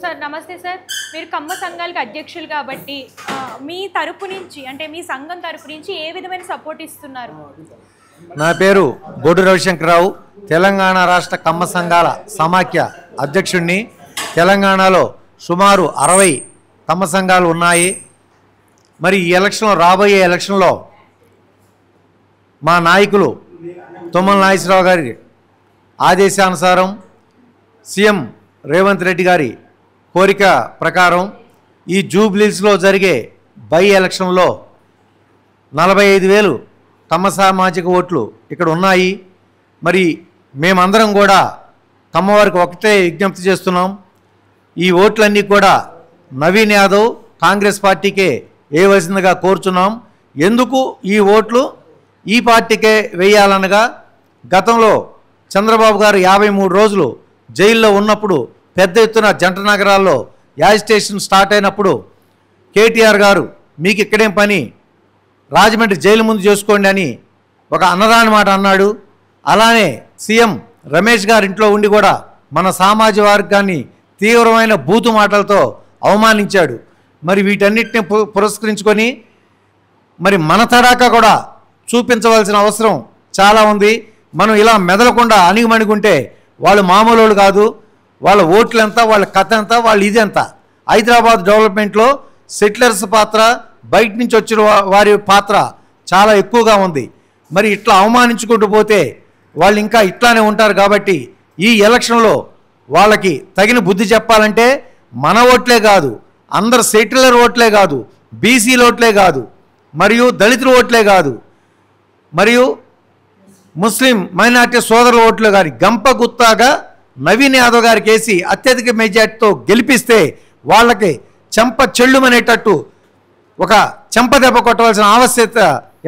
Sir నమస్తే sir. మీరు కమ్మ సంఘాలకు అధ్యక్షులు కాబట్టి మీ తరపు నుంచి అంటే మీ సంఘం తరపు నుంచి ఏ విధమైన సపోర్ట్ ఇస్తున్నారు? నా పేరు బోడు రవిశంకరరావు, తెలంగాణ రాష్ట్ర కమ్మ సంఘాల సమాఖ్య అధ్యక్షుడిని. తెలంగాణలో సుమారు 60 కమ్మ సంఘాలు ఉన్నాయి. మరి ఈ ఎలక్షన్లో, రాబోయే ఎలక్షన్లో మా నాయకులు తుమ్మల నాగేశ్వరరావు గారి ఆదేశానుసారం సీఎం రేవంత్ రెడ్డి గారి కోరిక ప్రకారం ఈ జూబ్లీస్లో జరిగే బై ఎలక్షన్లో 45,000 కమ్మ సామాజిక ఓట్లు ఇక్కడ ఉన్నాయి. మరి మేమందరం కూడా కమ్మవారికి ఒకటే విజ్ఞప్తి చేస్తున్నాం, ఈ ఓట్లన్నీ కూడా నవీన్ యాదవ్ కాంగ్రెస్ పార్టీకే వేయవలసిందిగా కోరుచున్నాం. ఎందుకు ఈ ఓట్లు ఈ పార్టీకే వేయాలనగా, గతంలో చంద్రబాబు గారు 53 రోజులు జైల్లో ఉన్నప్పుడు పెద్ద ఎత్తున జంట నగరాల్లో యాజిటేషన్ స్టార్ట్ అయినప్పుడు కేటీఆర్ గారు మీకు ఇక్కడేం పని, రాజమండ్రి జైలు ముందు చేసుకోండి అని ఒక అనరాని మాట అన్నాడు. అలానే సీఎం రమేష్ గారి ఇంట్లో ఉండి కూడా మన సామాజిక వర్గాన్ని తీవ్రమైన బూతు మాటలతో అవమానించాడు. మరి వీటన్నిటిని పురస్కరించుకొని మరి మన తడాకా కూడా చూపించవలసిన అవసరం చాలా ఉంది. మనం ఇలా మెదలకుండా అణిగిమణిగుంటే వాళ్ళు మామూలు కాదు. వాళ్ళ ఓట్లు ఎంత, వాళ్ళ కథ ఎంత, వాళ్ళు ఇది ఎంత. హైదరాబాద్ డెవలప్మెంట్లో సెటిలర్స్ పాత్ర, బయట నుంచి వచ్చిన వారి పాత్ర చాలా ఎక్కువగా ఉంది. మరి ఇట్లా అవమానించుకుంటూ పోతే వాళ్ళు ఇంకా ఇట్లానే ఉంటారు. కాబట్టి ఈ ఎలక్షన్లో వాళ్ళకి తగిన బుద్ధి చెప్పాలంటే మన ఓట్లే కాదు, అందరు సెటిలర్ ఓట్లే కాదు, బీసీల ఓట్లే కాదు, మరియు దళితుల ఓట్లే కాదు, మరియు ముస్లిం మైనార్టీ సోదరుల ఓట్లు గారి గంప గుత్తాగా నవీన్ యాదవ్ గారికి వేసి అత్యధిక మెజార్టీతో గెలిపిస్తే వాళ్ళకి చెంప చెల్లుమనేటట్టు ఒక చెంప దెబ్బ కొట్టవలసిన ఆవశ్యకత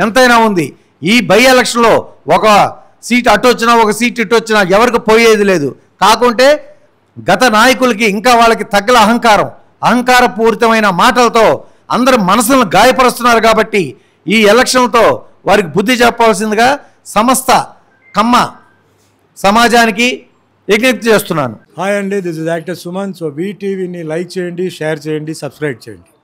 ఎంతైనా ఉంది. ఈ బై ఎలక్షన్లో ఒక సీట్ అటు వచ్చినా ఒక సీట్ ఇటు వచ్చినా ఎవరికి పోయేది లేదు. కాకుంటే గత నాయకులకి ఇంకా వాళ్ళకి తగ్గల అహంకారపూరితమైన మాటలతో అందరు మనసులను గాయపరుస్తున్నారు. కాబట్టి ఈ ఎలక్షన్తో వారికి బుద్ధి చెప్పవలసిందిగా సమస్త కమ్మ సమాజానికి విజ్ఞప్తి చేస్తున్నాను. హాయ్ అండి, this is actor Suman. So వీటీవీని లైక్ చేయండి, షేర్ చేయండి, సబ్స్క్రైబ్ చేయండి.